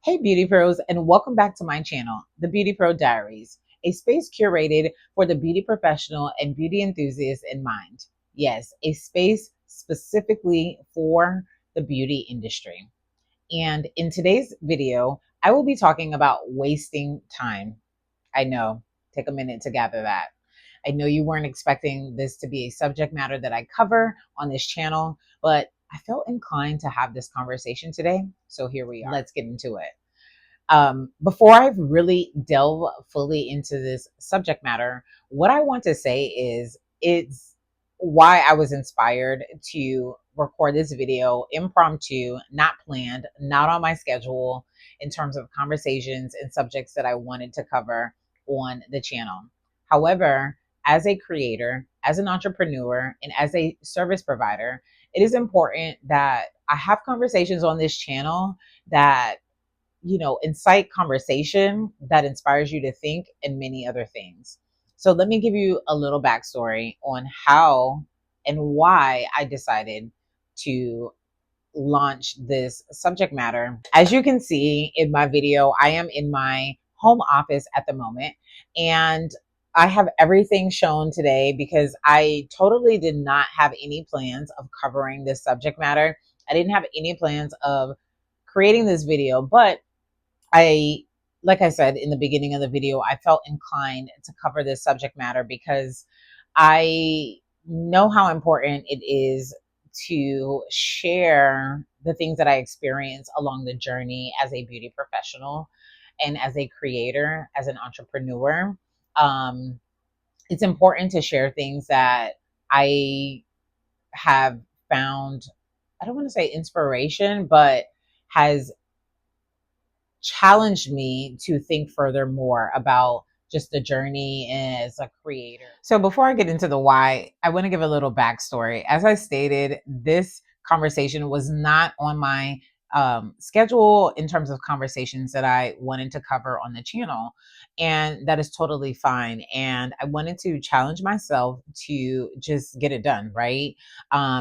Hey beauty pros, and welcome back to my channel, The Beauty Pro Diaries, a space curated for the beauty professional and beauty enthusiast in mind. Yes, a space specifically for the beauty industry. And in today's video, I will be talking about wasting time. I know, take a minute to gather that. I know you weren't expecting this to be a subject matter that I cover on this channel, but I felt inclined to have this conversation today. So here we are. Let's get into it. Before I really delve fully into this subject matter, what I want to say is it's why I was inspired to record this video impromptu, not planned, not on my schedule in terms of conversations and subjects that I wanted to cover on the channel. However, as a creator, as an entrepreneur, and as a service provider, it is important that I have conversations on this channel that incite conversation that inspires you to think and many other things. So let me give you a little backstory on how and why I decided to launch this subject matter. As you can see in my video, I am in my home office at the moment, and I have everything shown today because I totally did not have any plans of covering this subject matter. I didn't have any plans of creating this video, but I, like I said in the beginning of the video, I felt inclined to cover this subject matter because I know how important it is to share the things that I experience along the journey as a beauty professional and as a creator, as an entrepreneur. Um, it's important to share things that I have found, I don't want to say inspiration, but has challenged me to think further more about just the journey as a creator. So before I get into the why, I want to give a little backstory. As I stated, this conversation was not on my schedule in terms of conversations that I wanted to cover on the channel. And that is totally fine. And I wanted to challenge myself to just get it done, right?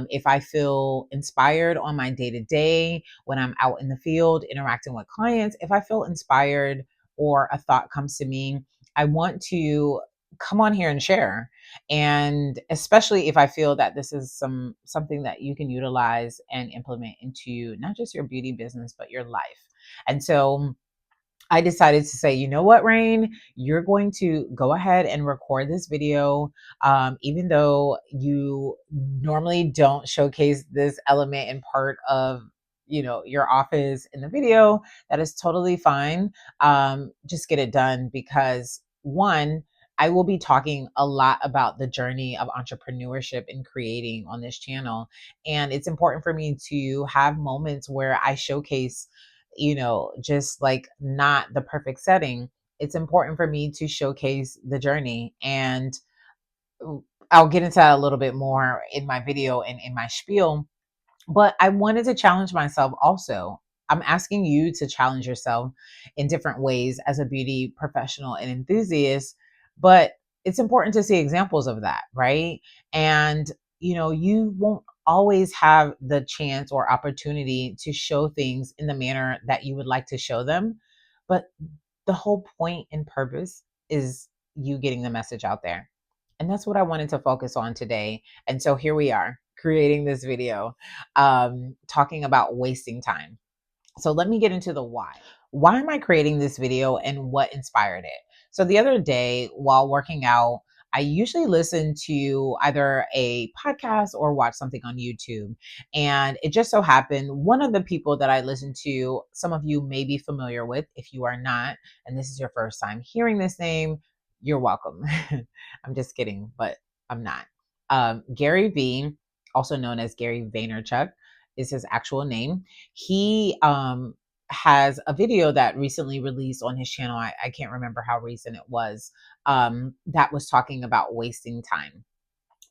If I feel inspired on my day to day, when I'm out in the field interacting with clients, if I feel inspired or a thought comes to me, I want to come on here and share. And especially if I feel that this is something that you can utilize and implement into not just your beauty business, but your life. And so I decided to say, you know what, Rain, you're going to go ahead and record this video. Even though you normally don't showcase this element and part of, your office in the video, that is totally fine. Just get it done because one, I will be talking a lot about the journey of entrepreneurship and creating on this channel. And it's important for me to have moments where I showcase, just like not the perfect setting. It's important for me to showcase the journey. And I'll get into that a little bit more in my video and in my spiel. But I wanted to challenge myself also. I'm asking you to challenge yourself in different ways as a beauty professional and enthusiast. But it's important to see examples of that, right? And, you won't always have the chance or opportunity to show things in the manner that you would like to show them. But the whole point and purpose is you getting the message out there. And that's what I wanted to focus on today. And so here we are creating this video, talking about wasting time. So let me get into the why. Why am I creating this video and what inspired it? So the other day while working out, I usually listen to either a podcast or watch something on YouTube. And it just so happened one of the people that I listen to, some of you may be familiar with. If you are not, and this is your first time hearing this name, you're welcome. I'm just kidding, but I'm not. Gary Vee, also known as Gary Vaynerchuk, is his actual name. He has a video that recently released on his channel. I can't remember how recent it was, that was talking about wasting time.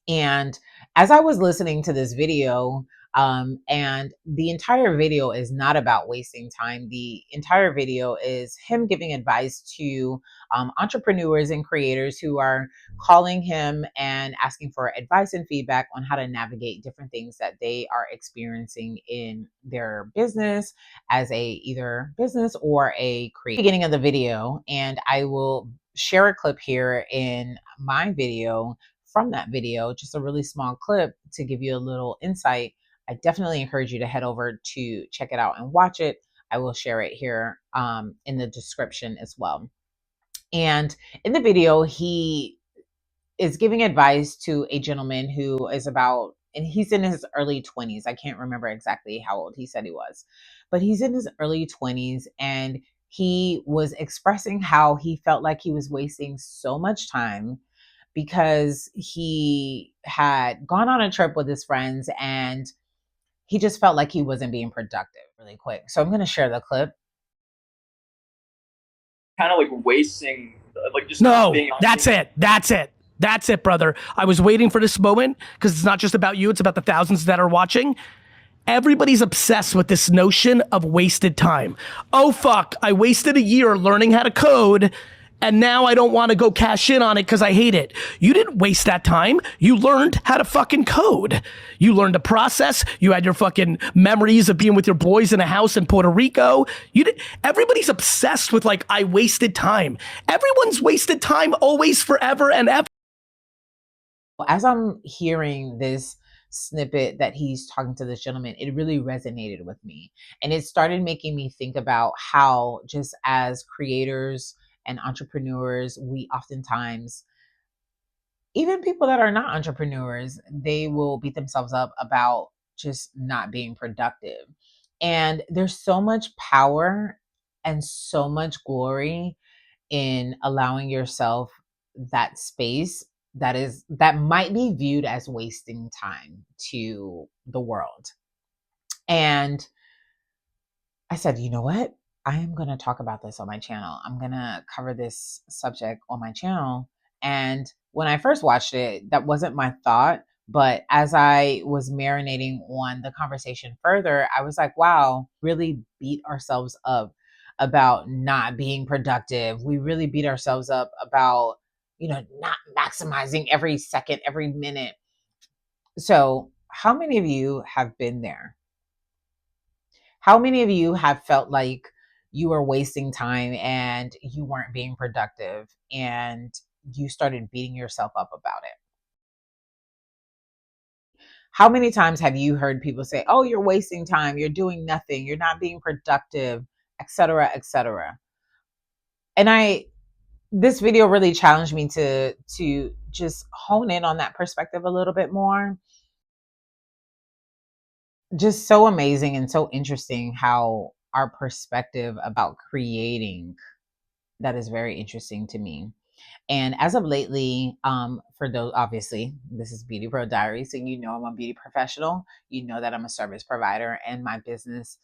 And as I was listening to this video, And the entire video is not about wasting time. The entire video is him giving advice to entrepreneurs and creators who are calling him and asking for advice and feedback on how to navigate different things that they are experiencing in their business as a either business or a creator. Beginning of the video, and I will share a clip here in my video from that video, just a really small clip to give you a little insight. I definitely encourage you to head over to check it out and watch it. I will share it here in the description as well. And in the video, he is giving advice to a gentleman who is about, and he's in his early 20s. I can't remember exactly how old he said he was, but he's in his early 20s, and he was expressing how he felt like he was wasting so much time because he had gone on a trip with his friends and he just felt like he wasn't being productive. Really quick. So I'm going to share the clip. Kind of like wasting, like just no, that's it. That's it, brother. I was waiting for this moment because it's not just about you, it's about the thousands that are watching. Everybody's obsessed with this notion of wasted time. Oh fuck, I wasted a year learning how to code and now I don't want to go cash in on it because I hate it. You didn't waste that time. You learned how to fucking code. You learned to process. You had your fucking memories of being with your boys in a house in Puerto Rico. Everybody's obsessed with like, I wasted time. Everyone's wasted time always, forever, and ever. As I'm hearing this snippet that he's talking to this gentleman, it really resonated with me. And it started making me think about how, just as creators and entrepreneurs, we oftentimes, even people that are not entrepreneurs, they will beat themselves up about just not being productive. And there's so much power and so much glory in allowing yourself that space that might be viewed as wasting time to the world. And I said, you know what? I am going to talk about this on my channel. I'm going to cover this subject on my channel. And when I first watched it, that wasn't my thought. But as I was marinating on the conversation further, I was like, wow, really beat ourselves up about not being productive. We really beat ourselves up about, not maximizing every second, every minute. So, how many of you have been there? How many of you have felt like you were wasting time and you weren't being productive and you started beating yourself up about it? How many times have you heard people say, "Oh, you're wasting time, you're doing nothing, you're not being productive, etc., etc." And this video really challenged me to just hone in on that perspective a little bit more. Just so amazing and so interesting how our perspective about creating, that is very interesting to me. And as of lately, for those, obviously, this is Beauty Pro Diaries, so you know I'm a beauty professional. You know that I'm a service provider, and my business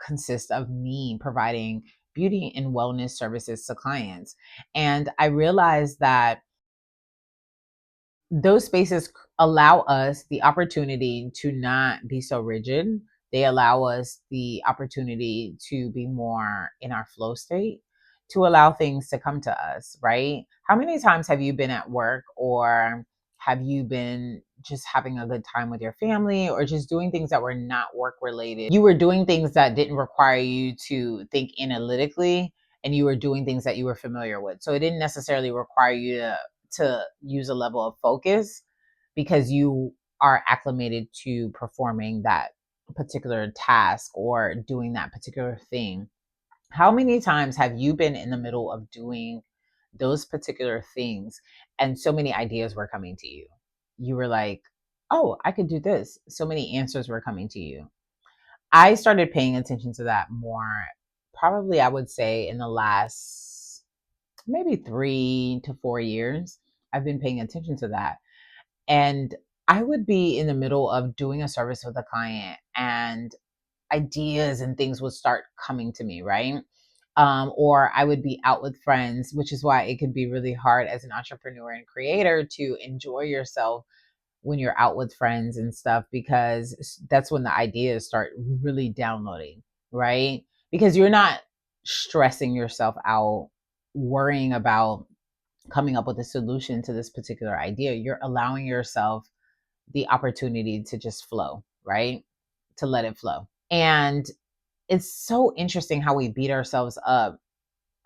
consists of me providing beauty and wellness services to clients. And I realized that those spaces allow us the opportunity to not be so rigid. They allow us the opportunity to be more in our flow state, to allow things to come to us, right? How many times have you been at work, or have you been just having a good time with your family, or just doing things that were not work related? You were doing things that didn't require you to think analytically, and you were doing things that you were familiar with. So it didn't necessarily require you to use a level of focus because you are acclimated to performing that particular task or doing that particular thing. How many times have you been in the middle of doing those particular things and so many ideas were coming to you? You were like, oh, I could do this. So many answers were coming to you. I started paying attention to that more, probably, I would say, in the last maybe 3 to 4 years. I've been paying attention to that. And I would be in the middle of doing a service with a client and ideas and things would start coming to me, right? Or I would be out with friends, which is why it can be really hard as an entrepreneur and creator to enjoy yourself when you're out with friends and stuff, because that's when the ideas start really downloading, right? Because you're not stressing yourself out, worrying about coming up with a solution to this particular idea. You're allowing yourself the opportunity to just flow, right? To let it flow. And it's so interesting how we beat ourselves up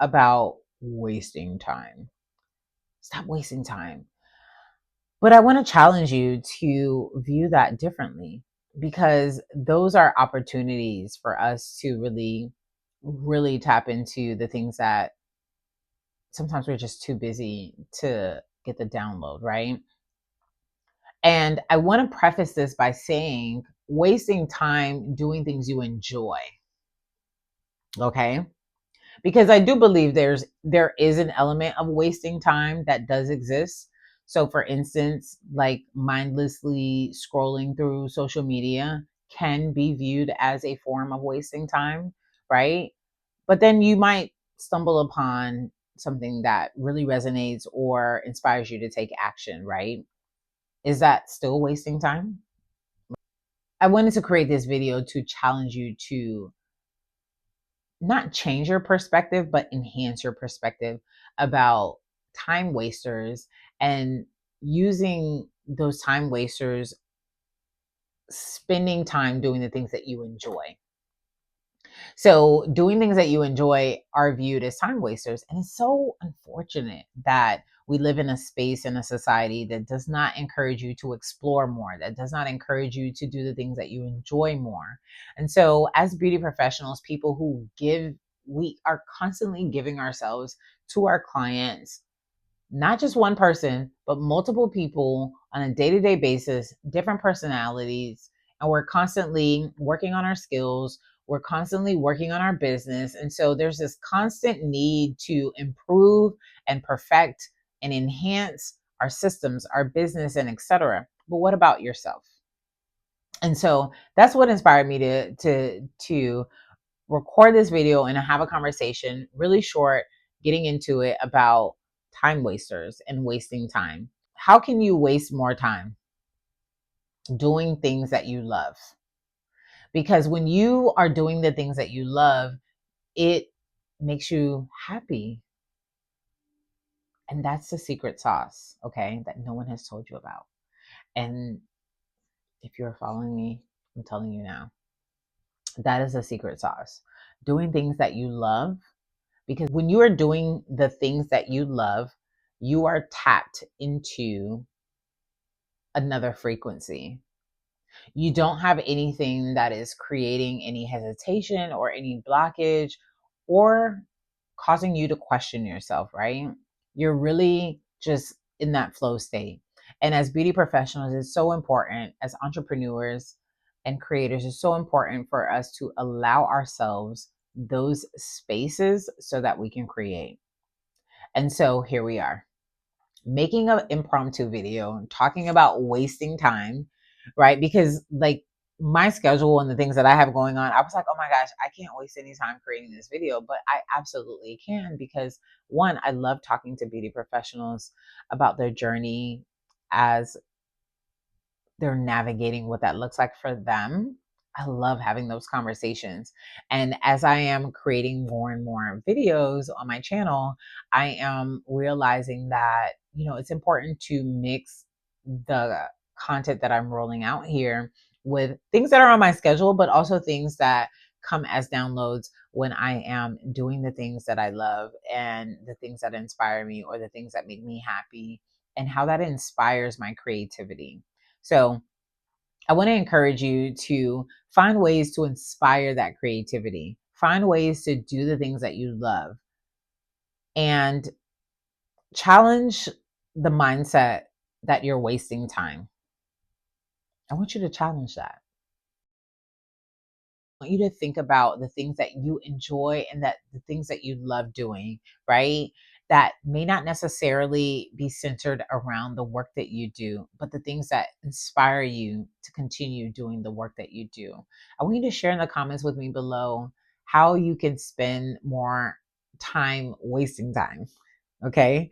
about wasting time. Stop wasting time. But I want to challenge you to view that differently, because those are opportunities for us to really, really tap into the things that sometimes we're just too busy to get the download, right? And I want to preface this by saying wasting time doing things you enjoy, okay? Because I do believe there is an element of wasting time that does exist. So for instance, like mindlessly scrolling through social media can be viewed as a form of wasting time, right? But then you might stumble upon something that really resonates or inspires you to take action, right? Is that still wasting time? I wanted to create this video to challenge you to not change your perspective, but enhance your perspective about time wasters, and using those time wasters, spending time doing the things that you enjoy. So, doing things that you enjoy are viewed as time wasters. And it's so unfortunate that we live in a space, in a society that does not encourage you to explore more, that does not encourage you to do the things that you enjoy more. And so, as beauty professionals, people who give, we are constantly giving ourselves to our clients, not just one person, but multiple people on a day to day basis, different personalities. And we're constantly working on our skills. We're constantly working on our business. And so there's this constant need to improve and perfect and enhance our systems, our business, and etc. But what about yourself? And so that's what inspired me to record this video and have a conversation, really short, getting into it, about time wasters and wasting time. How can you waste more time doing things that you love? Because when you are doing the things that you love, it makes you happy. And that's the secret sauce, okay, that no one has told you about. And if you're following me, I'm telling you now, that is the secret sauce. Doing things that you love. Because when you are doing the things that you love, you are tapped into another frequency. You don't have anything that is creating any hesitation or any blockage or causing you to question yourself, right? You're really just in that flow state. And as beauty professionals, it's so important, as entrepreneurs and creators, it's so important for us to allow ourselves those spaces so that we can create. And so here we are, making an impromptu video talking about wasting time, right? Because like my schedule and the things that I have going on, I was like, oh my gosh, I can't waste any time creating this video. But I absolutely can, because one, I love talking to beauty professionals about their journey as they're navigating what that looks like for them. I love having those conversations. And as I am creating more and more videos on my channel, I am realizing that, it's important to mix the content that I'm rolling out here with things that are on my schedule, but also things that come as downloads when I am doing the things that I love and the things that inspire me, or the things that make me happy, and how that inspires my creativity. So I want to encourage you to find ways to inspire that creativity, find ways to do the things that you love, and challenge the mindset that you're wasting time. I want you to challenge that. I want you to think about the things that you enjoy and that the things that you love doing, right? That may not necessarily be centered around the work that you do, but the things that inspire you to continue doing the work that you do. I want you to share in the comments with me below how you can spend more time wasting time. Okay.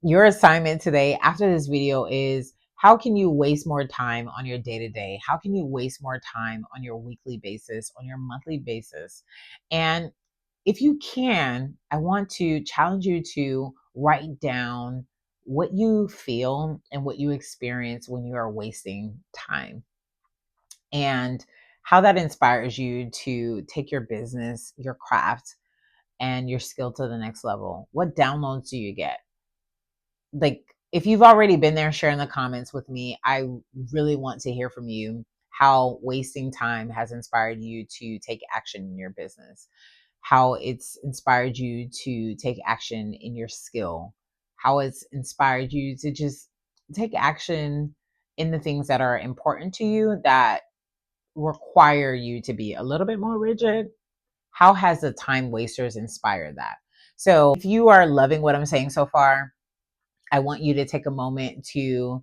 Your assignment today after this video is How can you waste more time on your day to day? How can you waste more time on your weekly basis, on your monthly basis? And if you can, I want to challenge you to write down what you feel and what you experience when you are wasting time, and how that inspires you to take your business, your craft, and your skill to the next level. What downloads do you get? Like, if you've already been there, share in the comments with me. I really want to hear from you how wasting time has inspired you to take action in your business, how it's inspired you to take action in your skill, how it's inspired you to just take action in the things that are important to you that require you to be a little bit more rigid. How has the time wasters inspired that? So if you are loving what I'm saying so far, I want you to take a moment to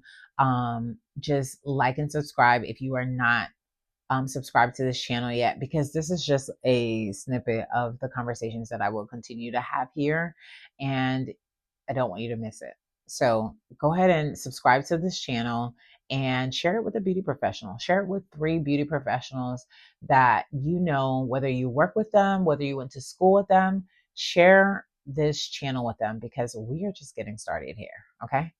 just like and subscribe if you are not subscribed to this channel yet, because this is just a snippet of the conversations that I will continue to have here, and I don't want you to miss it. So go ahead and subscribe to this channel and share it with a beauty professional. Share it with 3 beauty professionals that you know, whether you work with them, whether you went to school with them. Share this channel with them, because we are just getting started here. Okay.